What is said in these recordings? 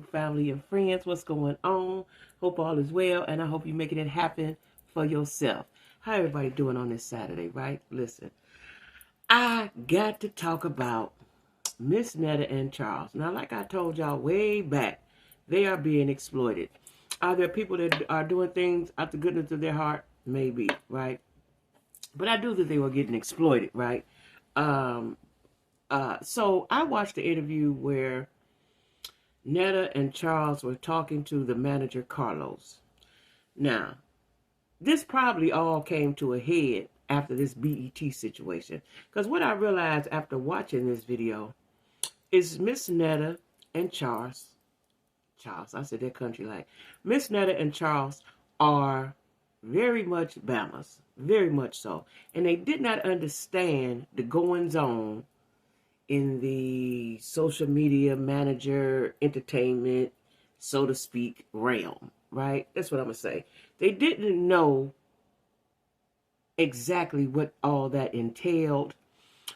family and friends, what's going on? Hope all is well, and I hope you're making it happen for yourself. How everybody doing on this Saturday, right? Listen, I got to talk about Ms Netta and Charles. Now, like I told y'all way back, they are being exploited. Are there people that are doing things out the goodness of their heart? Maybe, right? But I do think they were getting exploited, right? Um, so I watched the interview where Netta and Charles were talking to the manager, Carlos. Now, this probably all came to a head after this BET situation. Because what I realized after watching this video is Miss Netta and Charles, I said that country like, Miss Netta and Charles are very much Bamas, very much so. And they did not understand the goings on in the social media manager entertainment, so to speak, realm, right? That's what I'm going to say. They didn't know exactly what all that entailed.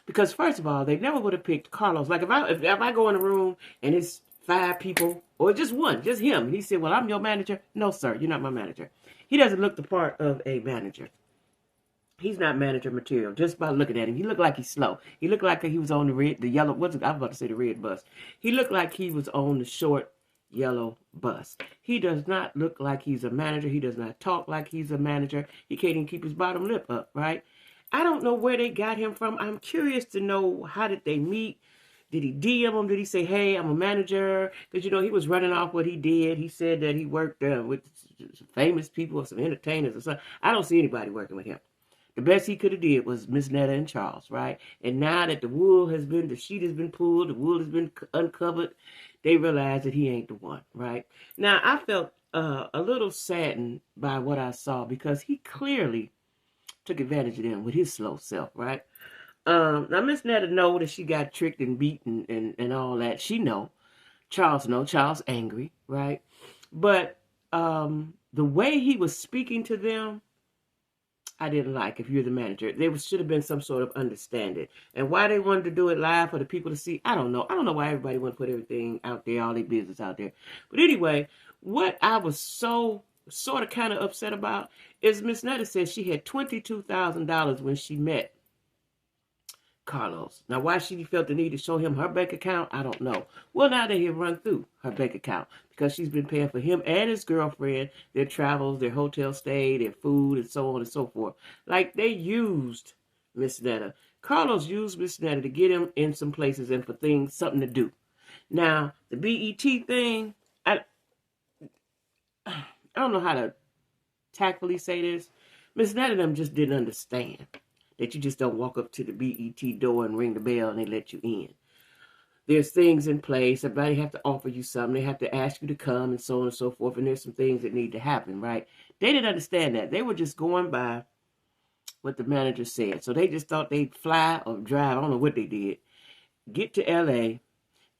Because first of all, they never would have picked Carlos. Like if I go in a room and it's 5 people, or just one, just him, and he said, well, I'm your manager. No, sir, you're not my manager. He doesn't look the part of a manager. He's not manager material. Just by looking at him, he looked like he's slow. He looked like he was on the yellow. I was about to say the red bus. He looked like he was on the short yellow bus. He does not look like he's a manager. He does not talk like he's a manager. He can't even keep his bottom lip up, right? I don't know where they got him from. I'm curious to know, how did they meet? Did he DM him? Did he say, hey, I'm a manager? Because, he was running off what he did. He said that he worked with some famous people or some entertainers or something. I don't see anybody working with him. The best he could have did was Ms Netta and Charles, right? And now that the sheet has been pulled, the wool has been uncovered, they realize that he ain't the one, right? Now, I felt a little saddened by what I saw because he clearly took advantage of them with his slow self, right? Now, Miss Netta know that she got tricked and beaten and all that. She know. Charles know. Charles angry, right? But the way he was speaking to them, I didn't like. If you're the manager, there should have been some sort of understanding. And why they wanted to do it live for the people to see, I don't know. I don't know why everybody want to put everything out there, all their business out there. But anyway, what I was so sort of kind of upset about is Miss Netta said she had $22,000 when she met Carlos. Now, why she felt the need to show him her bank account, I don't know. Well, now they have run through her bank account because she's been paying for him and his girlfriend, their travels, their hotel stay, their food, and so on and so forth. Like, they used Miss Netta. Carlos used Miss Netta to get him in some places and for things, something to do. Now, the BET thing, I don't know how to tactfully say this. Miss Netta them just didn't understand that you just don't walk up to the BET door and ring the bell and they let you in. There's things in place. Everybody have to offer you something. They have to ask you to come and so on and so forth. And there's some things that need to happen, right? They didn't understand that. They were just going by what the manager said. So they just thought they'd fly or drive. I don't know what they did. Get to LA,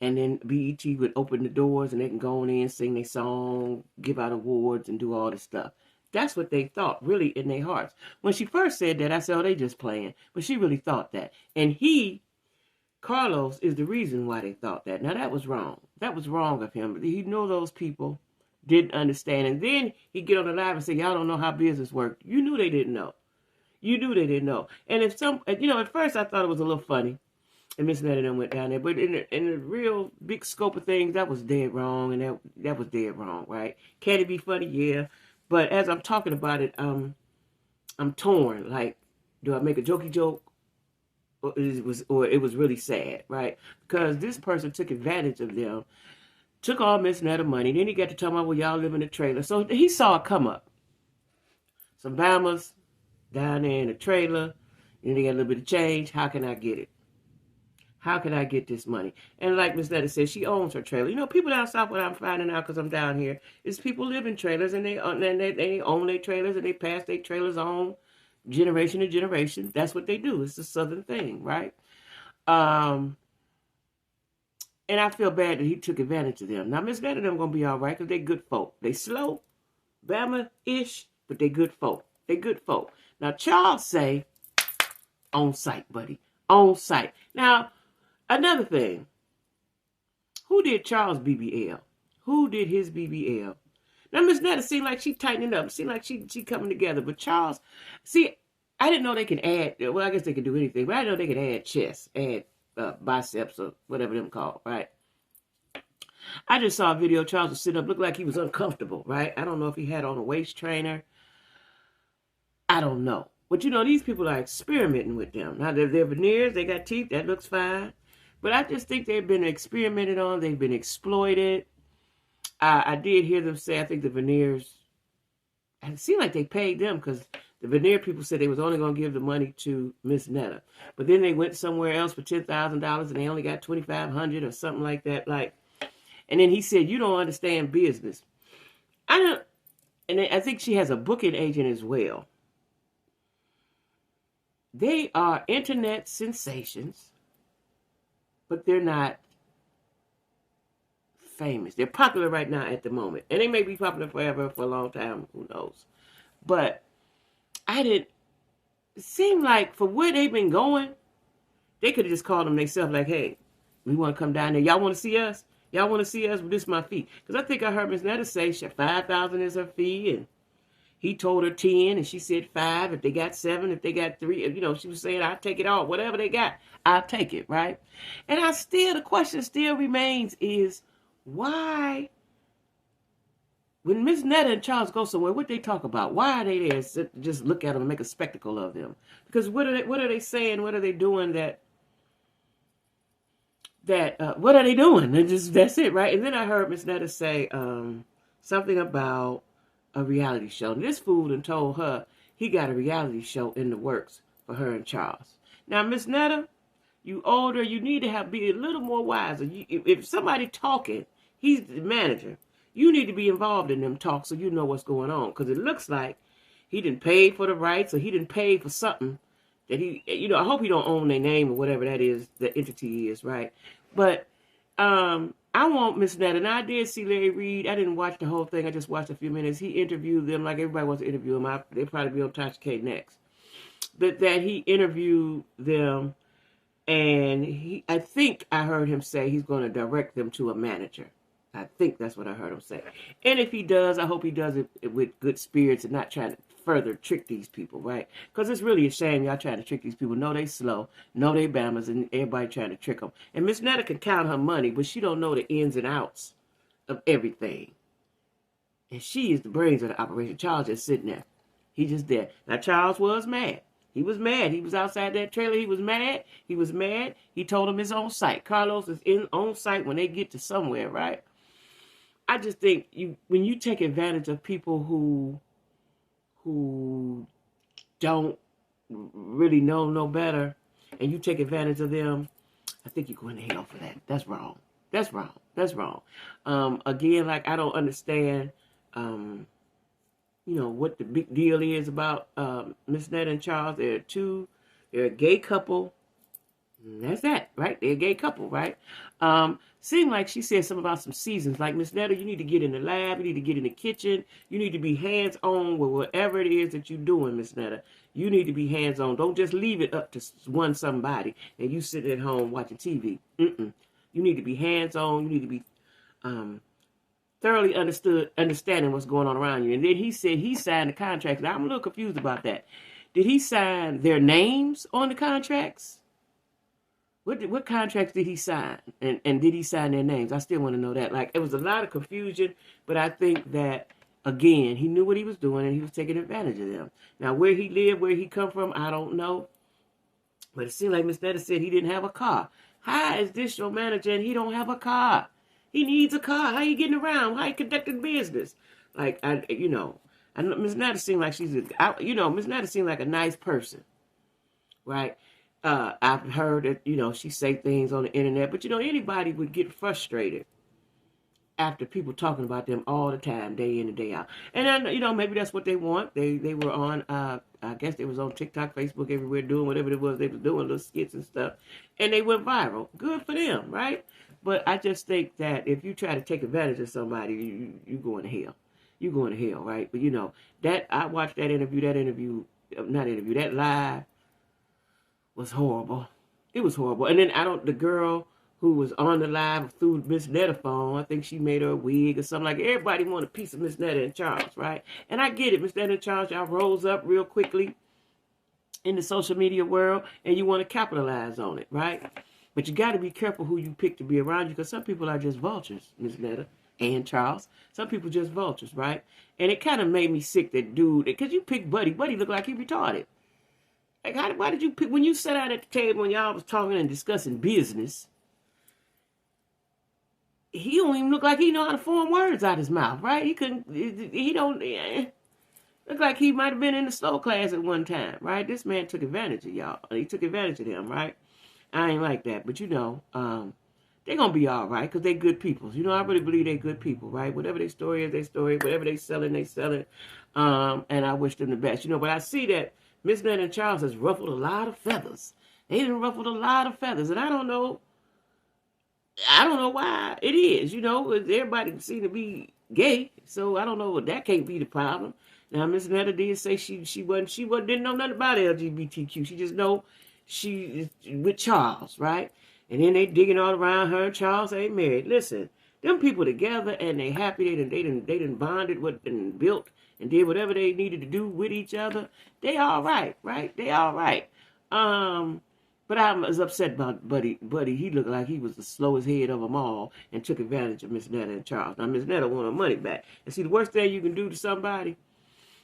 and then BET would open the doors and they can go on in, sing their song, give out awards, and do all this stuff. That's what they thought, really, in their hearts. When she first said that, I said, oh, they just playing. But she really thought that. And Carlos, is the reason why they thought that. Now, that was wrong. That was wrong of him. He knew those people didn't understand. And then he'd get on the live and say, y'all don't know how business worked. You knew they didn't know. You knew they didn't know. And at first I thought it was a little funny. And Miss Netta then went down there. But in the real big scope of things, that was dead wrong. And that was dead wrong, right? Can it be funny? Yeah. But as I'm talking about it, I'm torn. Like, do I make a jokey joke? Or it was really sad, right? Because this person took advantage of them, took all Miss Netta money. Then he got to tell me, well, y'all live in a trailer. So he saw it come up. Some Bahamas down there in a trailer. And they got a little bit of change. How can I get it? How can I get this money? And like Ms Netta said, she owns her trailer. People down south, what I'm finding out because I'm down here, is people live in trailers and they own their trailers and they pass their trailers on generation to generation. That's what they do. It's a southern thing, right? And I feel bad that he took advantage of them. Now, Ms Netta and them going to be all right because they good folk. They slow, Bama-ish, but they good folk. They good folk. Now, Charles say, on site, buddy. On site. Now, another thing, who did Charles BBL? Who did his BBL? Now, Ms Netta seemed like she tightening up. Seemed like she coming together. But Charles, see, I didn't know they could add, well, I guess they could do anything, but I didn't know they could add chest, add biceps or whatever them called, right? I just saw a video. Charles was sitting up, looked like he was uncomfortable, right? I don't know if he had on a waist trainer. I don't know. But, these people are experimenting with them. Now, they're veneers. They got teeth. That looks fine. But I just think they've been experimented on. They've been exploited. I did hear them say, I think the veneers, it seemed like they paid them because the veneer people said they was only going to give the money to Ms Netta. But then they went somewhere else for $10,000 and they only got $2,500 or something like that. And then he said, you don't understand business. And I think she has a booking agent as well. They are internet sensations, but they're not famous. They're popular right now at the moment. And they may be popular forever, for a long time, who knows. But it seemed like for where they've been going, they could have just called them themselves like, hey, we want to come down there. Y'all want to see us? Y'all want to see us? Well, this is my fee. Because I think I heard Ms Netta say $5,000 is her fee, and he told her 10, and she said 5. If they got 7, if they got 3, she was saying, I'll take it all. Whatever they got, I'll take it, right? And the question still remains is, why, when Ms Netta and Charles go somewhere, what they talk about? Why are they there? Just look at them and make a spectacle of them? Because what are they saying? What are they doing what are they doing? That's it, right? And then I heard Ms Netta say something about a reality show. And this fool done told her he got a reality show in the works for her and Charles. Now, Ms Netta, you older, you need to be a little more wiser. If somebody talking, he's the manager. You need to be involved in them talks so you know what's going on. Because it looks like he didn't pay for the rights or he didn't pay for something that he, I hope he don't own their name or whatever that is, the entity is, right? But I want Ms Netta, and I did see Larry Reid. I didn't watch the whole thing. I just watched a few minutes. He interviewed them like everybody wants to interview him. They'll probably be on Tasha K next. But that he interviewed them, and I think I heard him say he's going to direct them to a manager. I think that's what I heard him say. And if he does, I hope he does it with good spirits and not trying to further trick these people, right? Because it's really a shame y'all trying to trick these people. No, they slow. No, they bammers, and everybody trying to trick them. And Ms Netta can count her money, but she don't know the ins and outs of everything. And she is the brains of the operation. Charles just sitting there. He just there. Now, Charles was mad. He was mad. He was outside that trailer. He was mad. He was mad. He told him his own site. Carlos is on site when they get to somewhere, right? I just think when you take advantage of people who don't really know no better, and you take advantage of them, I think you're going to hell for that. That's wrong. That's wrong. That's wrong. Again, like, I don't understand, what the big deal is about Ms Netta and Charles. They're a gay couple. That's that, right? They're a gay couple, right? Seemed like she said something about some seasons. Like, Ms Netta, you need to get in the lab. You need to get in the kitchen. You need to be hands-on with whatever it is that you're doing, Ms Netta. You need to be hands-on. Don't just leave it up to somebody and you sitting at home watching TV. You need to be hands-on. You need to be thoroughly understanding what's going on around you. And then he said he signed the contracts. Now, I'm a little confused about that. Did he sign their names on the contracts? What contracts did he sign? And did he sign their names? I still want to know that. Like, it was a lot of confusion, but I think that, again, he knew what he was doing and he was taking advantage of them. Now, where he lived, where he come from, I don't know. But it seemed like Ms Netta said he didn't have a car. How is this your manager and he don't have a car? He needs a car. How you getting around? How you conducting business? Like, Ms Netta seemed like Ms Netta seemed like a nice person, right? I've heard that, she say things on the internet, but, anybody would get frustrated after people talking about them all the time, day in and day out. And then, maybe that's what they want. They were on, I guess they was on TikTok, Facebook, everywhere, doing whatever it was they was doing, little skits and stuff. And they went viral. Good for them, right? But I just think that if you try to take advantage of somebody, you going to hell. You're going to hell, right? But, I watched that live was horrible. It was horrible. And then the girl who was on the live through Ms Netta phone. I think she made her a wig or something like that. Everybody wanted a piece of Ms Netta and Charles, right? And I get it. Ms Netta and Charles, y'all rose up real quickly in the social media world, and you want to capitalize on it, right? But you got to be careful who you pick to be around you, because some people are just vultures, Ms Netta and Charles. Some people just vultures, right? And it kind of made me sick, that dude, because you picked Buddy. Buddy looked like he retarded. Like, why did you pick, when you sat out at the table and y'all was talking and discussing business, he don't even look like he know how to form words out his mouth, right? He don't, look like he might have been in the slow class at one time, right? This man took advantage of y'all. He took advantage of them, right? I ain't like that, but they're going to be all right, because they good people. I really believe they good people, right? Whatever their story is, their story. Whatever they selling, they selling. And I wish them the best. But I see that Ms Netta and Charles has ruffled a lot of feathers. They done ruffled a lot of feathers, and I don't know why it is, everybody seem to be gay, so I don't know, that can't be the problem. Now, Ms Netta did say she didn't know nothing about LGBTQ. She just know she is with Charles, right? And then they digging all around her and Charles ain't married. Listen, them people together and they happy, they done bonded and built and did whatever they needed to do with each other. They all right, right? They all right. But I was upset about Buddy. Buddy, he looked like he was the slowest head of them all and took advantage of Ms Netta and Charles. Now, Ms Netta want her money back. And see, the worst thing you can do to somebody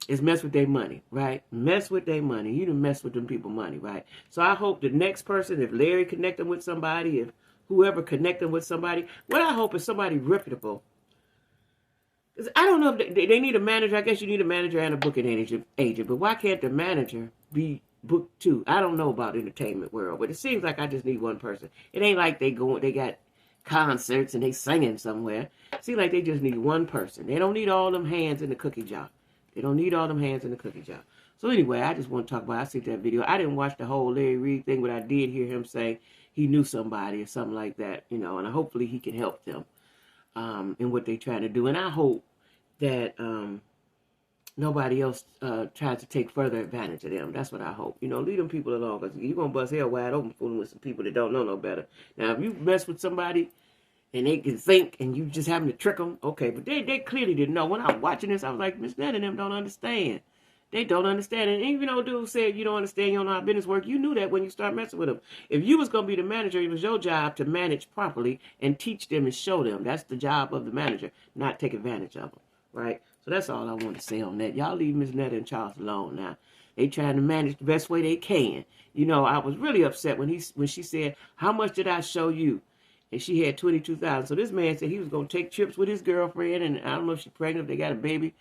is mess with their money, right? Mess with their money. You done mess with them people money, right? So I hope the next person, if Larry connect them with somebody, if whoever connect them with somebody, what I hope is somebody reputable. Because I don't know if they need a manager. I guess you need a manager and a booking agent. But why can't the manager be booked too? I don't know about the entertainment world, but it seems like I just need one person. It ain't like they got concerts and they singing somewhere. It seems like they just need one person. They don't need all them hands in the cookie jar. They don't need all them hands in the cookie jar. So anyway, I just want to talk about, I see that video. I didn't watch the whole Larry Reid thing, but I did hear him say he knew somebody or something like that, and hopefully he can help them in what they're trying to do. And I hope that nobody else tries to take further advantage of them. That's what I hope. Leave them people alone, because you're going to bust hell wide open fooling with some people that don't know no better. Now, if you mess with somebody and they can think, and you just having to trick them, okay. But they clearly didn't know. When I was watching this, I was like, Ms Netta and them don't understand. They don't understand. And even though dude said you don't understand, you don't know how business work, you knew that when you start messing with them. If you was going to be the manager, it was your job to manage properly and teach them and show them. That's the job of the manager, not take advantage of them, right? So that's all I want to say on that. Y'all leave Ms Netta and Charles alone now. They trying to manage the best way they can. I was really upset when she said, how much did I show you? And she had $22,000. So this man said he was going to take trips with his girlfriend, and I don't know if she's pregnant, if they got a baby,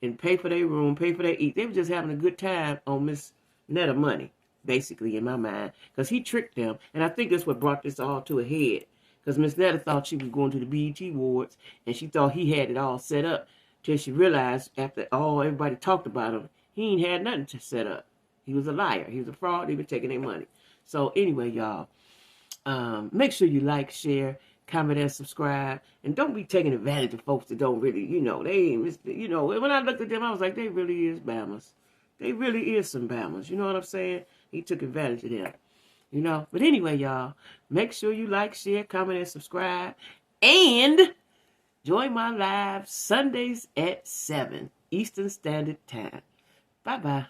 and pay for their room, pay for their eat. They were just having a good time on Miss Netta money, basically, in my mind, because he tricked them. And I think that's what brought this all to a head, because Miss Netta thought she was going to the BET Awards, and she thought he had it all set up, till she realized after everybody talked about him, he ain't had nothing to set up. He was a liar. He was a fraud. He was taking their money. So anyway, y'all, make sure you like, share, comment, and subscribe. And don't be taking advantage of folks that don't really, they ain't, when I looked at them, I was like, they really is Bammers. They really is some Bammers. You know what I'm saying? He took advantage of them, But anyway, y'all, make sure you like, share, comment, and subscribe. And join my live Sundays at 7 Eastern Standard Time. Bye-bye.